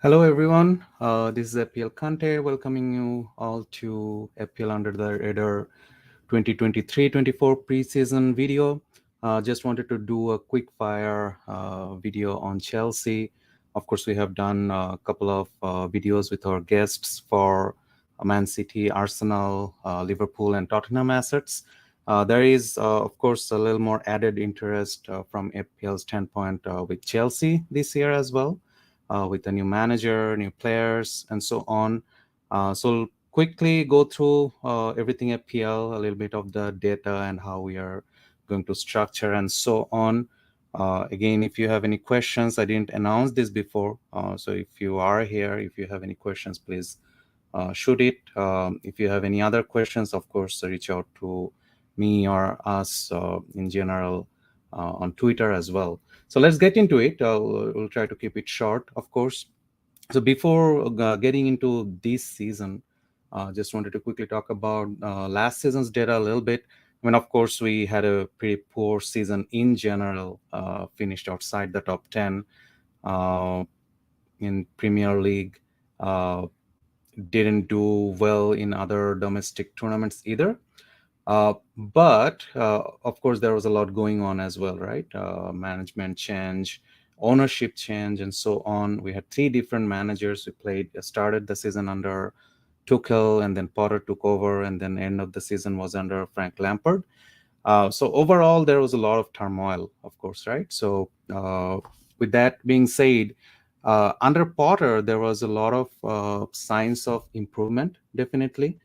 Hello everyone, this is FPL Kante welcoming you all to FPL Under the Radar 2023-24 preseason video. Just wanted to do a quick fire video on Chelsea. Of course, we have done a couple of videos with our guests for Man City, Arsenal, Liverpool, and Tottenham assets. There is, of course, a little more added interest from FPL standpoint with Chelsea this year as well, with a new manager, new players, and so on. So quickly go through everything FPL, a little bit of the data and how we are going to structure and so on. Again, if you have any questions, I didn't announce this before. So if you are here, if you have any questions, please shoot it. If you have any other questions, of course, reach out to me or us in general on Twitter as well. So let's get into it. We'll try to keep it short, of course. So before getting into this season, just wanted to quickly talk about last season's data a little bit. I mean, of course, we had a pretty poor season in general, finished outside the top 10 uh, in Premier League. Didn't do well in other domestic tournaments either. But of course, there was a lot going on as well, right? Management change, ownership change, and so on. We had three different managers. We started the season under Tuchel, and then Potter took over, and then end of the season was under Frank Lampard. So overall, there was a lot of turmoil, of course, right? So with that being said, under Potter, there was a lot of signs of improvement, definitely.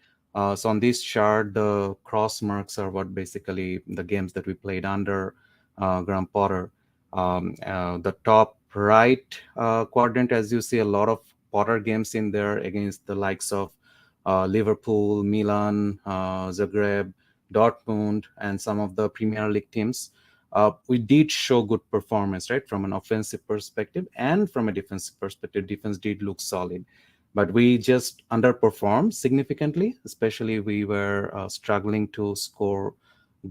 So on this chart, the cross marks are what basically the games that we played under Graham Potter. The top right quadrant, as you see, a lot of Potter games in there against the likes of Liverpool, Milan, Zagreb, Dortmund, and some of the Premier League teams. We did show good performance, right, from an offensive perspective and from a defensive perspective. Defense did look solid, but we just underperformed significantly. Especially, we were struggling to score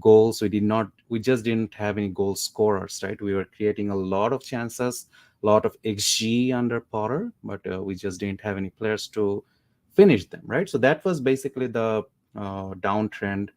goals. We just didn't have any goal scorers, right? We were creating a lot of chances, a lot of XG under Potter, but we just didn't have any players to finish them, right? So that was basically the downtrend.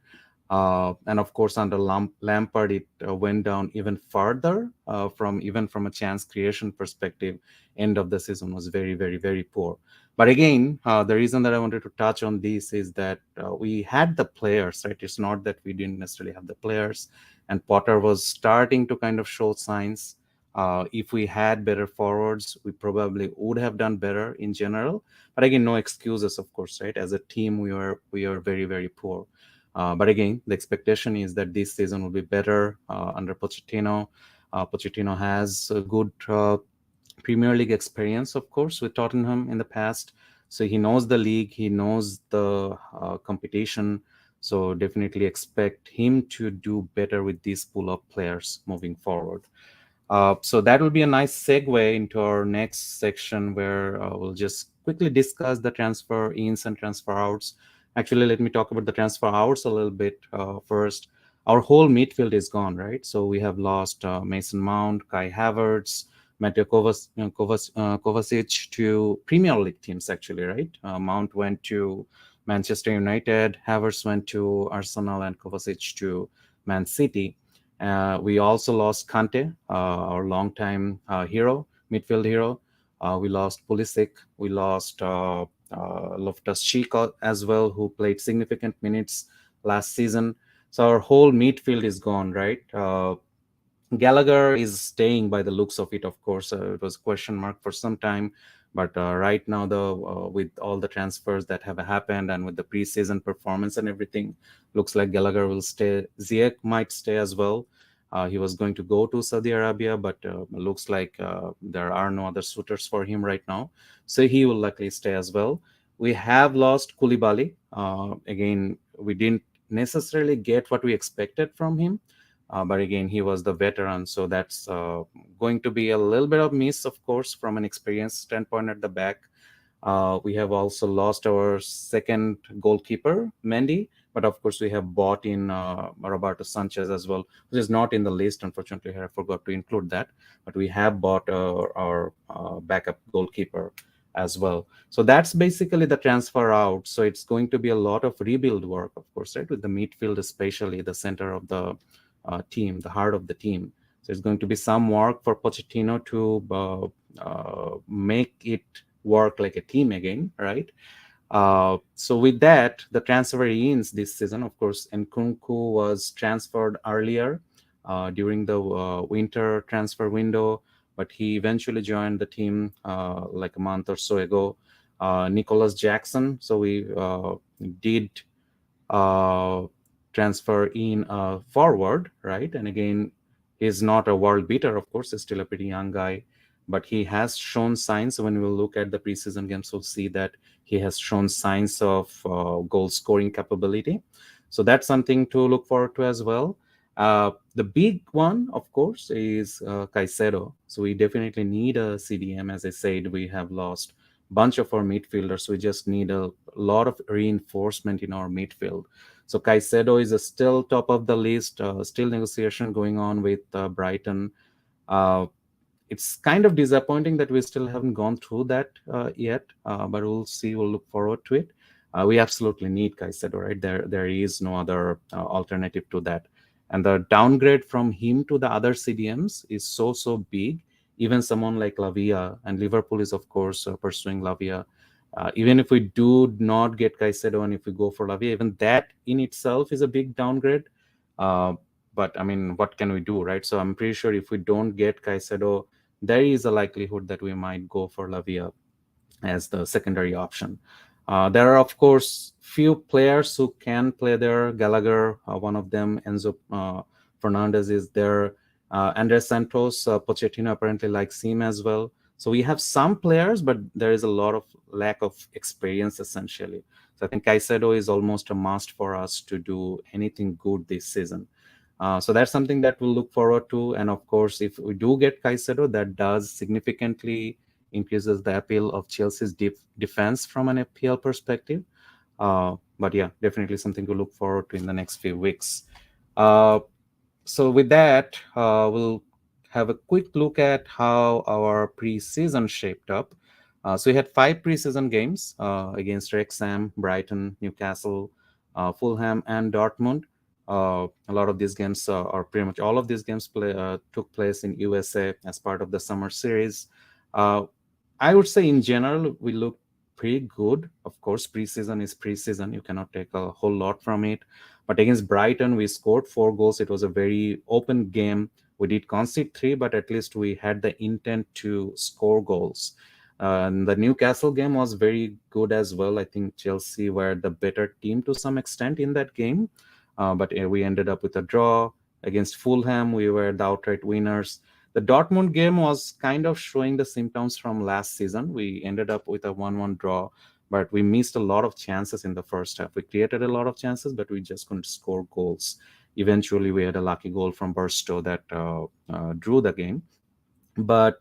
And of course, under Lampard, it went down even further. From a chance creation perspective, end of the season was very, very, very poor. But again, the reason that I wanted to touch on this is that we had the players, right? It's not that we didn't necessarily have the players, and Potter was starting to kind of show signs. If we had better forwards, we probably would have done better in general. But again, no excuses, of course, right? As a team, we are very, very poor. But again, the expectation is that this season will be better under Pochettino. Pochettino has a good Premier League experience, of course, with Tottenham in the past. So he knows the league, he knows the competition. So definitely expect him to do better with this pool of players moving forward. So that will be a nice segue into our next section where we'll just quickly discuss the transfer ins and transfer outs. Actually, let me talk about the transfer outs a little bit first. Our whole midfield is gone, right? So we have lost Mason Mount, Kai Havertz, Mateo Kovacic to Premier League teams, actually, right? Mount went to Manchester United, Havertz went to Arsenal, and Kovacic to Man City. We also lost Kante, our longtime hero, midfield hero. We lost Pulisic. We lost Loftus-Cheek as well, who played significant minutes last season. So our whole midfield is gone, right? Gallagher is staying by the looks of it, of course. It was a question mark for some time. But right now, with all the transfers that have happened and with the preseason performance and everything, looks like Gallagher will stay. Ziyech might stay as well. He was going to go to Saudi Arabia, but looks like there are no other suitors for him right now. So he will likely stay as well. We have lost Koulibaly. Again, we didn't necessarily get what we expected from him. But again, he was the veteran, so that's going to be a little bit of miss, of course, from an experience standpoint at the back. We have also lost our second goalkeeper, Mendy, but of course we have bought in Roberto Sanchez as well, which is not in the list. Unfortunately, I forgot to include that, but we have bought our backup goalkeeper. as well. So that's basically the transfer out. So it's going to be a lot of rebuild work, of course, right? With the midfield, especially the center of the team, the heart of the team. So it's going to be some work for Pochettino to make it work like a team again, right? So with that, the transfer ins this season, of course, Nkunku was transferred earlier during the winter transfer window, but he eventually joined the team like a month or so ago. Nicholas Jackson, so we did uh, transfer in forward, right? And again, he's not a world beater, of course, he's still a pretty young guy, but he has shown signs. When we look at the preseason games, we'll see that he has shown signs of goal scoring capability. So that's something to look forward to as well. The big one, of course, is Caicedo. So we definitely need a CDM. As I said, we have lost bunch of our midfielders. We just need a lot of reinforcement in our midfield. So Caicedo is still top of the list. Still negotiation going on with Brighton. Uh, it's kind of disappointing that we still haven't gone through that yet, but we'll see. We'll look forward to it. We absolutely need Caicedo, right? There is no other alternative to that. And the downgrade from him to the other CDMs is so big. Even someone like Lavia, and Liverpool is of course pursuing Lavia. Even if we do not get Caicedo and if we go for Lavia, even that in itself is a big downgrade. Uh, but I mean, what can we do, right? So I'm pretty sure if we don't get Caicedo, there is a likelihood that we might go for Lavia as the secondary option. There are, of course, few players who can play there. Gallagher, one of them. Enzo Fernandez is there. Andres Santos, Pochettino apparently likes him as well. So we have some players, but there is a lot of lack of experience, essentially. So I think Caicedo is almost a must for us to do anything good this season. So that's something that we'll look forward to. And of course, if we do get Caicedo, that does significantly increases the appeal of Chelsea's defense from an FPL perspective. But yeah, definitely something to look forward to in the next few weeks. Uh, so with that, we'll have a quick look at how our preseason shaped up. So we had 5 preseason games against Wrexham, Brighton, Newcastle, Fulham, and Dortmund. A lot of these games, or pretty much all of these games, took place in USA as part of the summer series. Uh, I would say in general, we look pretty good. Of course, preseason is preseason. You cannot take a whole lot from it. But against Brighton, we scored 4 goals. It was a very open game. We did concede 3, but at least we had the intent to score goals. And the Newcastle game was very good as well. I think Chelsea were the better team to some extent in that game. But we ended up with a draw. Against Fulham, we were the outright winners. The Dortmund game was kind of showing the symptoms from last season. We ended up with a 1-1 draw, but we missed a lot of chances in the first half. We created a lot of chances, but we just couldn't score goals. Eventually, we had a lucky goal from Burstow that drew the game. But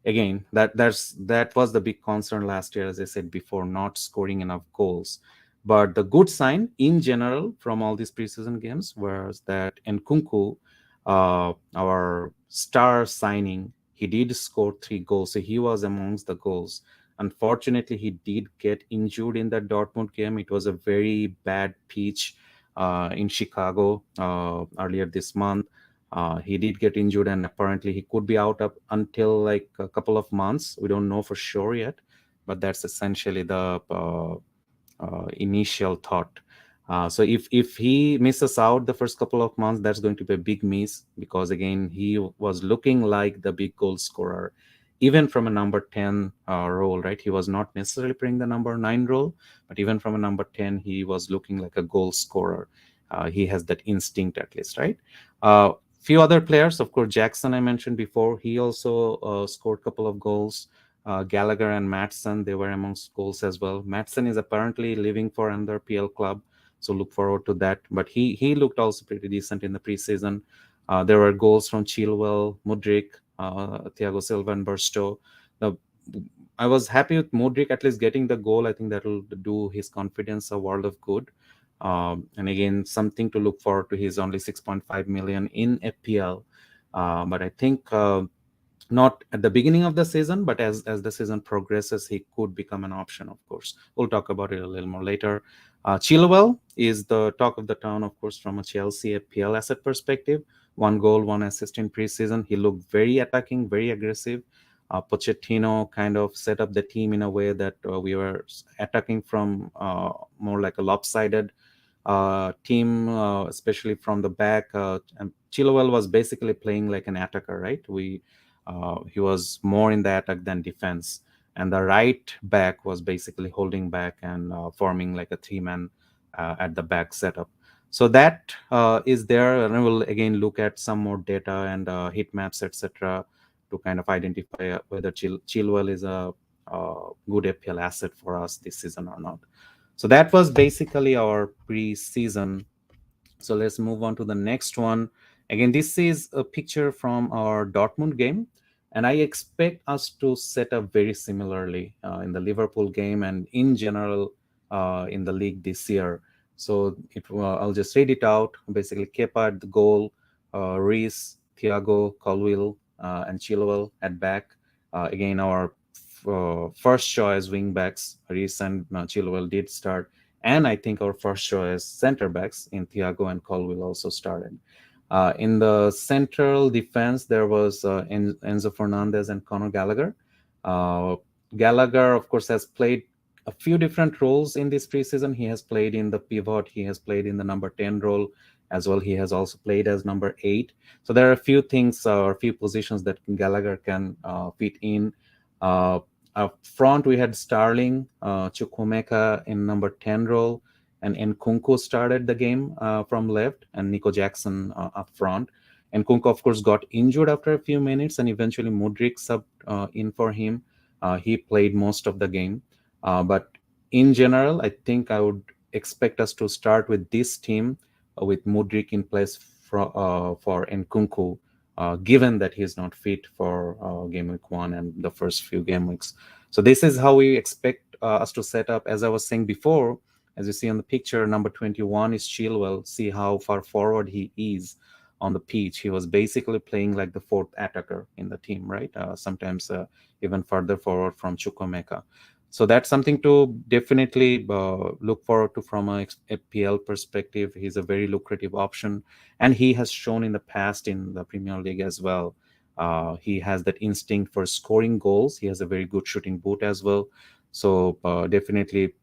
again, that was the big concern last year, as I said before, not scoring enough goals. But the good sign in general from all these preseason games was that Nkunku, our star signing, he did score 3 goals, so he was amongst the goals. Unfortunately, he did get injured in that Dortmund game. It was a very bad pitch in Chicago earlier this month. He did get injured, and apparently he could be out up until like a couple of months. We don't know for sure yet, but that's essentially the initial thought. So if he misses out the first couple of months, that's going to be a big miss, because again, he was looking like the big goal scorer, even from a number 10 role, right? He was not necessarily playing the number 9 role, but even from a number 10, he was looking like a goal scorer. He has that instinct, at least, right? Few other players, of course, Jackson I mentioned before. He also scored a couple of goals. Gallagher and Matson, they were amongst goals as well. Matson is apparently leaving for another PL club, so look forward to that. But he looked also pretty decent in the preseason. There were goals from Chilwell, Mudryk, Thiago Silva, and Burstow. Now, I was happy with Mudryk at least getting the goal. I think that will do his confidence a world of good. And again, something to look forward to. He's only 6.5 million in FPL. But I think not at the beginning of the season, but as the season progresses, he could become an option. Of course, we'll talk about it a little more later. Chilwell is the talk of the town, of course, from a Chelsea FPL asset perspective. 1 goal, 1 assist in preseason. He looked very attacking, very aggressive. Pochettino kind of set up the team in a way that we were attacking from more like a lopsided team, especially from the back. And Chilwell was basically playing like an attacker, right? He was more in the attack than defense, and the right back was basically holding back and forming like a three-man at the back setup. So that is there, and I will again look at some more data and heat maps, etc., to kind of identify whether Chilwell is a good FPL asset for us this season or not. So that was basically our pre-season. So let's move on to the next one. Again, this is a picture from our Dortmund game, and I expect us to set up very similarly in the Liverpool game and in general in the league this year. So I'll just read it out. Basically, Kepa at the goal, Reese, Thiago, Colwill, and Chilwell at back. Again, our first choice wing backs, Reese and Chilwell did start, and I think our first choice center backs in Thiago and Colwill also started. In the central defense, there was Enzo Fernandez and Conor Gallagher. Uh, Gallagher, of course, has played a few different roles in this preseason. He has played in the pivot, he has played in the number 10 role as well. He has also played as number 8. So there are a few things or a few positions that Gallagher can fit in. Uh, Up front, we had Starling, Chukwuemeka in number 10 role, and Nkunku started the game from left, and Nico Jackson up front. Nkunku, of course, got injured after a few minutes, and eventually Mudryk subbed in for him. He played most of the game. But in general, I think I would expect us to start with this team with Mudryk in place for Nkunku, given that he is not fit for game week 1 and the first few game weeks. So this is how we expect us to set up. As I was saying before, as you see on the picture, number 21 is Chilwell. See how far forward he is on the pitch. He was basically playing like the fourth attacker in the team, right? Sometimes even further forward from Chukwuemeka. So that's something to definitely look forward to from a FPL perspective. He's a very lucrative option, and he has shown in the past in the Premier League as well. He has that instinct for scoring goals. He has a very good shooting boot as well. So definitely,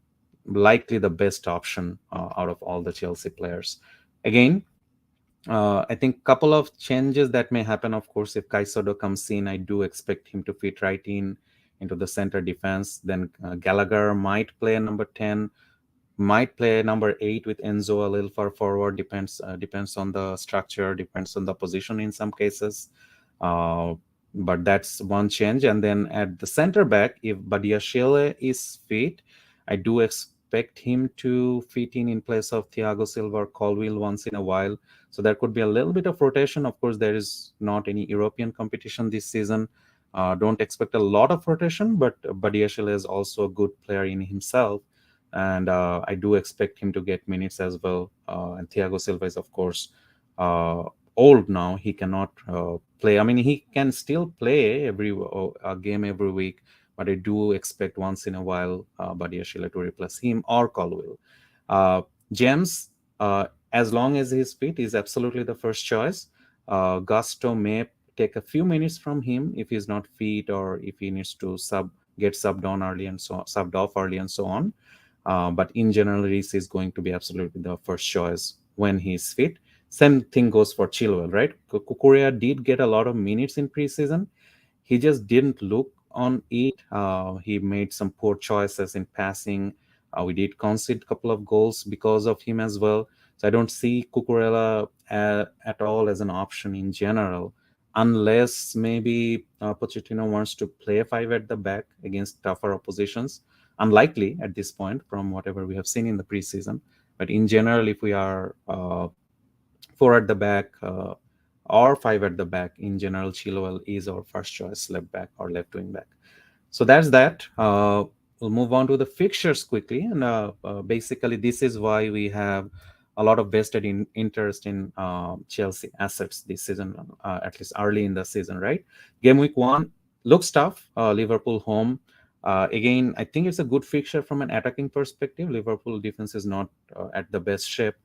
likely the best option out of all the Chelsea players. Again, I think couple of changes that may happen. Of course, if Caicedo comes in, I do expect him to fit right in into the center defense. Then Gallagher might play number 10, might play number 8 with Enzo a little far forward. Depends on the structure, depends on the position in some cases. Uh, but that's one change. And then at the center back, if Badiashile is fit, I do expect him to fit in place of Thiago Silva or Colwill once in a while. So there could be a little bit of rotation. Of course, there is not any European competition this season. Don't expect a lot of rotation, but Badiashile is also a good player in himself, and I do expect him to get minutes as well. And Thiago Silva is, of course, uh, old now. He cannot play. I mean, he can still play every game every week, but I do expect once in a while Badia Shila to replace him or Colwill. James, as long as he's fit, is absolutely the first choice. Gusto may take a few minutes from him if he's not fit or if he needs to get subbed on early and so subbed off early and so on. But in general, Reese is going to be absolutely the first choice when he's fit. Same thing goes for Chilwell, right? Kukurea did get a lot of minutes in preseason. He just didn't look on it. He made some poor choices in passing. We did concede a couple of goals because of him as well. So I don't see Cucurella at all as an option in general, unless maybe Pochettino wants to play 5 at the back against tougher oppositions. Unlikely at this point from whatever we have seen in the preseason. But in general, if we are 4 at the back or 5 at the back, in general, Chilwell is our first choice left back or left wing back. So that's that. We'll move on to the fixtures quickly. And basically, this is why we have a lot of vested interest in Chelsea assets this season, at least early in the season, right? Game week 1 looks tough. Liverpool home. Again, I think it's a good fixture from an attacking perspective. Liverpool defense is not at the best shape,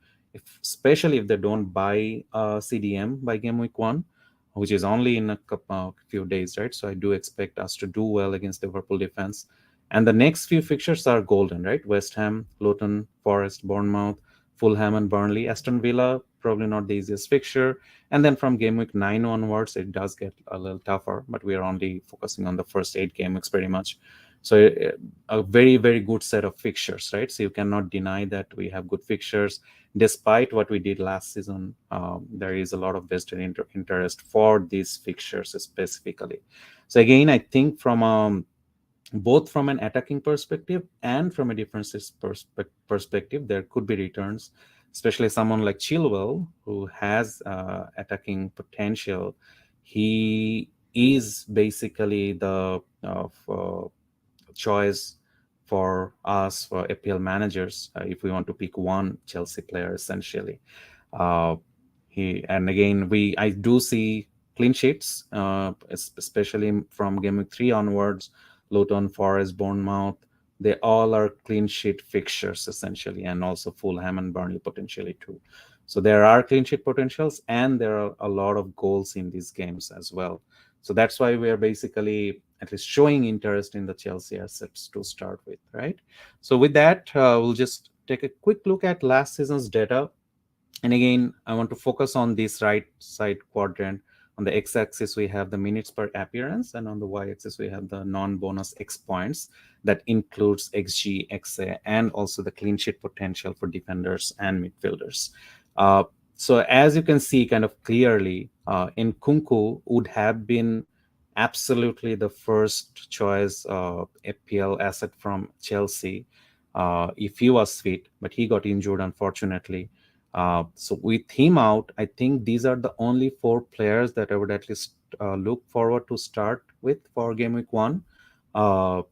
especially if they don't buy CDM by game week 1, which is only in a few days, right? So I do expect us to do well against Liverpool defense. And the next few fixtures are golden, right? West Ham, Luton, Forest, Bournemouth, Fulham, and Burnley. Aston Villa, probably not the easiest fixture. And then from game week 9 onwards, it does get a little tougher, but we are only focusing on the first 8 game weeks pretty much. So a very, very good set of fixtures, right? So you cannot deny that we have good fixtures. Despite what we did last season, there is a lot of vested interest for these fixtures specifically. So again, I think from both from an attacking perspective and from a defensive perspective, there could be returns, especially someone like Chilwell, who has attacking potential. He is basically the choice for us, for FPL managers, if we want to pick one Chelsea player, essentially. Uh, and again, I do see clean sheets, especially from game week 3 onwards. Luton, Forest, Bournemouth, they all are clean sheet fixtures essentially, and also Fulham and Burnley potentially too. So there are clean sheet potentials, and there are a lot of goals in these games as well. So that's why we are basically at least showing interest in the Chelsea assets to start with, right? So with that, we'll just take a quick look at last season's data. And again, I want to focus on this right side quadrant. On the x-axis, we have the minutes per appearance, and on the y-axis, we have the non-bonus X points. That includes XG, XA, and also the clean sheet potential for defenders and midfielders. So as you can see kind of clearly, Nkunku would have been absolutely the first choice FPL asset from Chelsea if he was fit, but he got injured, unfortunately. So with him out, I think these are the only 4 players that I would at least look forward to start with for game week 1. Uh,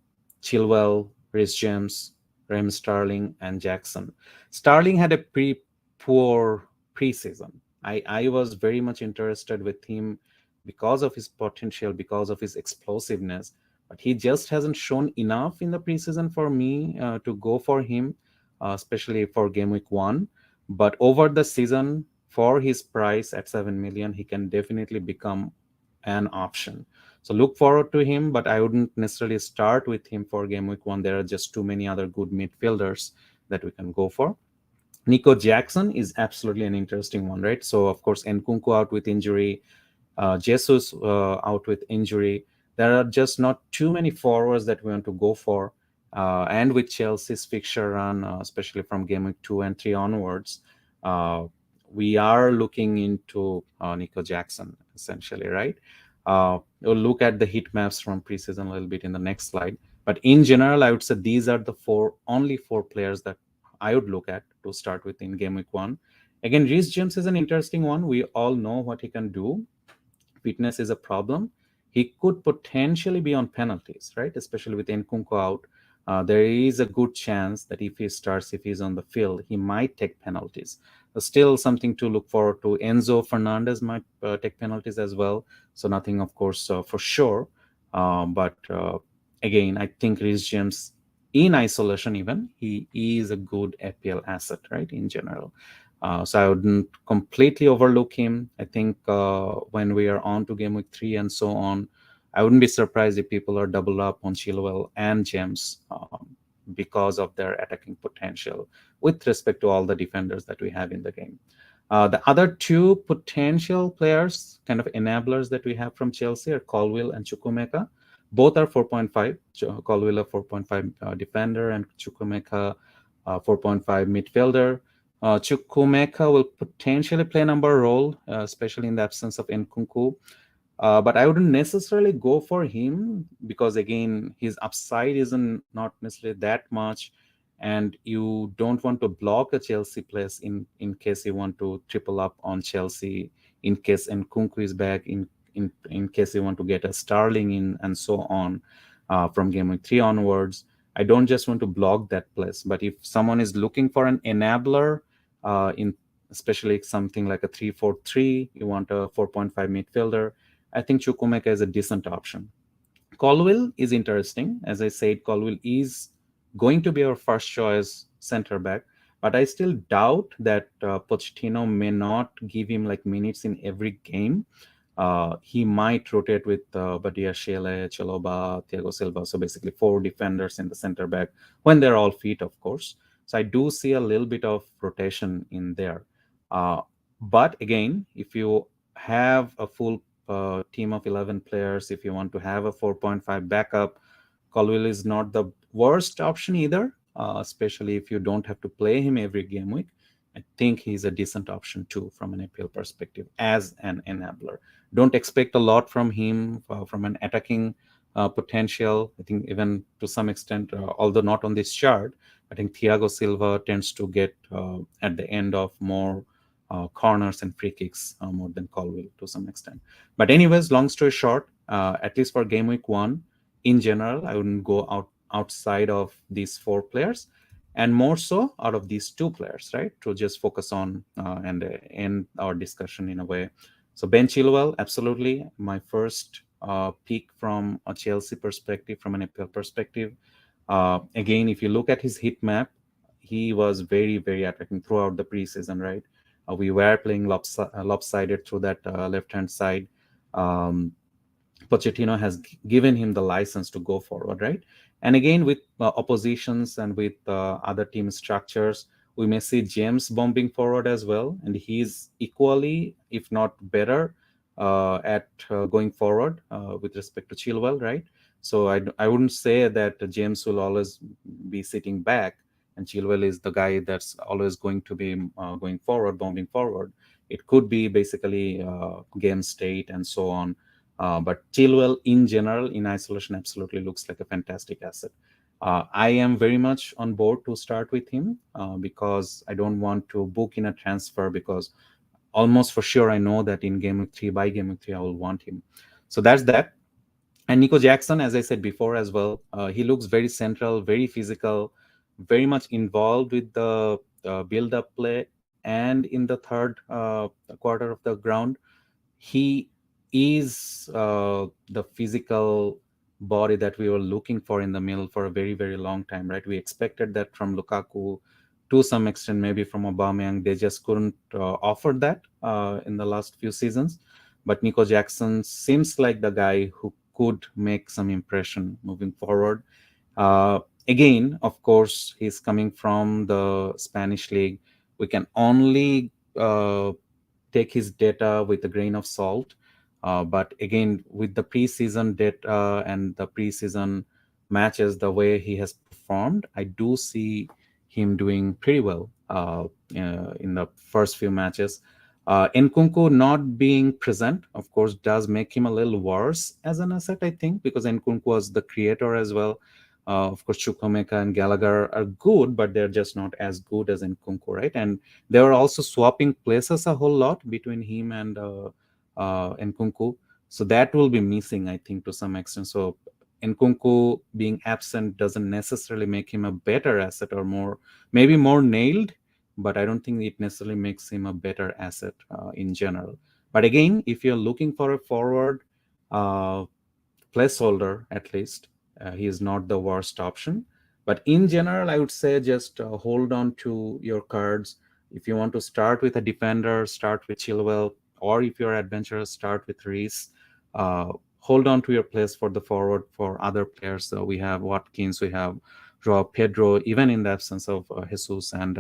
Chilwell, Reece James, Raheem Sterling, and Jackson. Sterling had a pretty poor preseason. I was very much interested with him because of his potential, because of his explosiveness, but he just hasn't shown enough in the preseason for me to go for him, especially for game week 1. But over the season, for his price at 7 million, he can definitely become an option. So look forward to him, but I wouldn't necessarily start with him for game week 1. There are just too many other good midfielders that we can go for. Nico Jackson is absolutely an interesting one, right? So of course, Nkunku out with injury, Jesus out with injury. There are just not too many forwards that we want to go for. And with Chelsea's fixture run, especially from game week 2 and 3 onwards, we are looking into Nico Jackson, essentially, right? We'll look at the heat maps from preseason a little bit in the next slide. But in general, I would say these are the only four players that I would look at to start with in game week 1. Again, Reece James is an interesting one. We all know what he can do. Fitness is a problem. He could potentially be on penalties, right? Especially with Nkunku out. There is a good chance that if he starts, if he's on the field, he might take penalties. Still something to look forward to. Enzo Fernandez might take penalties as well. So nothing, of course, for sure. But again, I think Reece James, in isolation even, he is a good FPL asset, right, in general. So I wouldn't completely overlook him. I think when we are on to game week 3 and so on, I wouldn't be surprised if people are double up on Chilwell and James because of their attacking potential with respect to all the defenders that we have in the game. The other 2 potential players, kind of enablers that we have from Chelsea, are Colwill and Chukwuemeka. Both are 4.5. Colwill a 4.5 defender, and Chukwuemeka 4.5 midfielder. Chukwuemeka will potentially play a number role, especially in the absence of Nkunku. But I wouldn't necessarily go for him because, again, his upside isn't not necessarily that much, and you don't want to block a Chelsea place in case you want to triple up on Chelsea, in case Nkunku is back, in case you want to get a Sterling in, and so on from game week 3 onwards. I don't just want to block that place, but if someone is looking for an enabler in especially something like a 3-4-3. You want a 4.5 midfielder. I think Chukwuemeka is a decent option. Colwill is interesting. As I said, Colwill is going to be our first choice center back, but I still doubt that Pochettino may not give him like minutes in every game. He might rotate with Badia Shele, Chaloba, Thiago Silva. So basically, four defenders in the center back when they're all fit, of course. So I do see a little bit of rotation in there. Uh, but again, if you have a full team of 11 players, if you want to have a 4.5 backup, Colwell is not the worst option either, especially if you don't have to play him every game week. I think he's a decent option too from an APL perspective as an enabler. Don't expect a lot from him from an attacking potential. I think even to some extent, although not on this chart, I think Thiago Silva tends to get at the end of more corners and free kicks more than Colwell to some extent. But anyways, long story short, at least for game week 1, in general, I wouldn't go outside of these 4 players, and more so out of these 2 players, right? To just focus on and end our discussion in a way. So Ben Chilwell, absolutely my first pick from a Chelsea perspective, from an FPL perspective. Again, if you look at his heat map, he was very, very attacking throughout the preseason, right? We were playing lopsided through that left-hand side. Um, Pochettino has given him the license to go forward, right? And again, with oppositions and with other team structures, we may see James bombing forward as well, and he's equally, if not better, at going forward with respect to Chilwell, right? So I wouldn't say that James will always be sitting back, and Chilwell is the guy that's always going to be going forward, bombing forward. It could be basically game state and so on, but Chilwell in general, in isolation, absolutely looks like a fantastic asset. I am very much on board to start with him because I don't want to book in a transfer because almost for sure I know that in game week 3, by game week 3, I will want him. So that's that. And Nico Jackson, as I said before as well, he looks very central, very physical, very much involved with the build-up play and in the third quarter of the ground. He is the physical body that we were looking for in the middle for a very, very long time, right? We expected that from Lukaku, to some extent, maybe from Aubameyang. They just couldn't offer that in the last few seasons. But Nico Jackson seems like the guy who could make some impression moving forward. Uh, Again, of course, he's coming from the Spanish league. We can only take his data with a grain of salt. But again, with the preseason data and the preseason matches, the way he has performed, I do see him doing pretty well in the first few matches. Nkunku not being present, of course, does make him a little worse as an asset, I think, because Nkunku was the creator as well. Of course, Chukwuemeka and Gallagher are good, but they're just not as good as Nkunku, right? And they were also swapping places a whole lot between him and Nkunku. So that will be missing, I think, to some extent. So Nkunku being absent doesn't necessarily make him a better asset or more, maybe more nailed, but I don't think it necessarily makes him a better asset in general. But again, if you're looking for a forward uh, placeholder, at least, he is not the worst option. But in general, I would say just hold on to your cards. If you want to start with a defender, start with Chilwell, or if you're adventurous, start with Reese. Hold on to your place for the forward for other players. So we have Watkins, we have Joao Pedro, even in the absence of Jesus and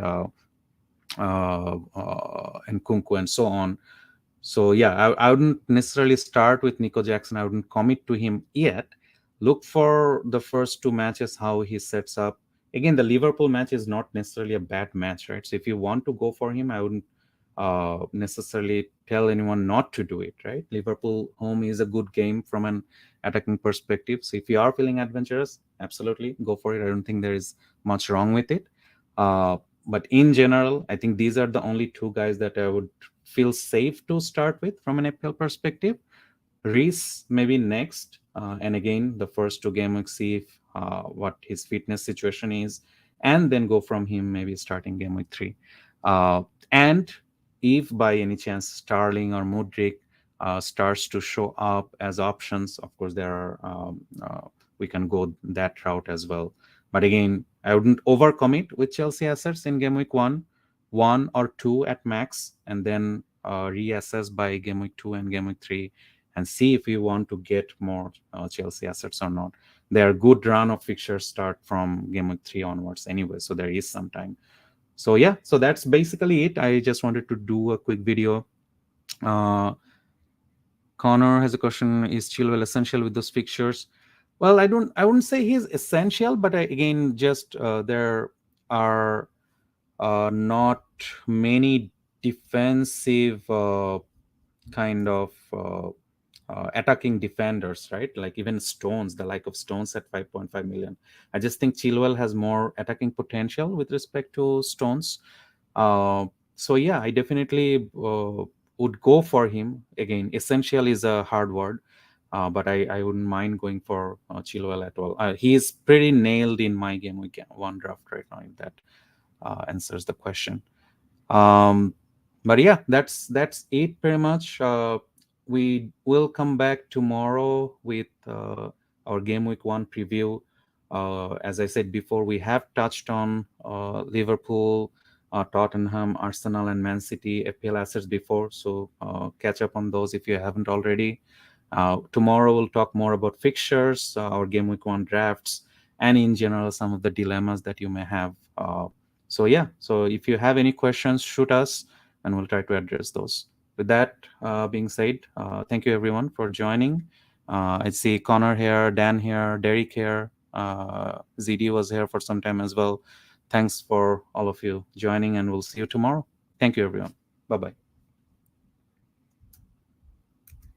Kunku and so on. So yeah, I wouldn't necessarily start with Nico Jackson. I wouldn't commit to him yet. Look for the first 2 matches, how he sets up. Again, the Liverpool match is not necessarily a bad match, right? So if you want to go for him, I wouldn't necessarily tell anyone not to do it, right? Liverpool home is a good game from an attacking perspective. So if you are feeling adventurous, absolutely go for it. I don't think there is much wrong with it. But in general, I think these are the only 2 guys that I would feel safe to start with from an FPL perspective. Reese maybe next, and again the first 2 game week, see if what his fitness situation is, and then go from him maybe starting game week 3. And if by any chance Starling or Mudryk starts to show up as options, of course there are we can go that route as well. But again, I wouldn't overcommit with Chelsea assets in game week one or two at max, and then reassess by game week 2 and game week 3, and see if you want to get more Chelsea assets or not. Their good run of fixtures start from game week 3 onwards anyway, so there is some time. So yeah, so that's basically it. I just wanted to do a quick video. uh, Connor has a question: is Chilwell essential with those fixtures? Well, I wouldn't say he's essential, but again, just there are not many defensive kind of attacking defenders, right? Like even Stones, the like of Stones at 5.5 million. I just think Chilwell has more attacking potential with respect to Stones. So yeah, I definitely would go for him. Again, essential is a hard word, but I wouldn't mind going for Chilwell at all. He is pretty nailed in my game week one draft right now, if that answers the question. um but yeah, that's it pretty much. We will come back tomorrow with our game week one preview. As I said before, we have touched on Liverpool, Tottenham, Arsenal, and Man City FPL assets before, so catch up on those if you haven't already. Tomorrow we'll talk more about fixtures, our game week one drafts, and in general some of the dilemmas that you may have. So yeah, so if you have any questions, shoot us, and we'll try to address those. With that being said, thank you everyone for joining. I see Connor here, Dan here, Derek here, ZD was here for some time as well. Thanks for all of you joining, and we'll see you tomorrow. Thank you everyone. Bye bye.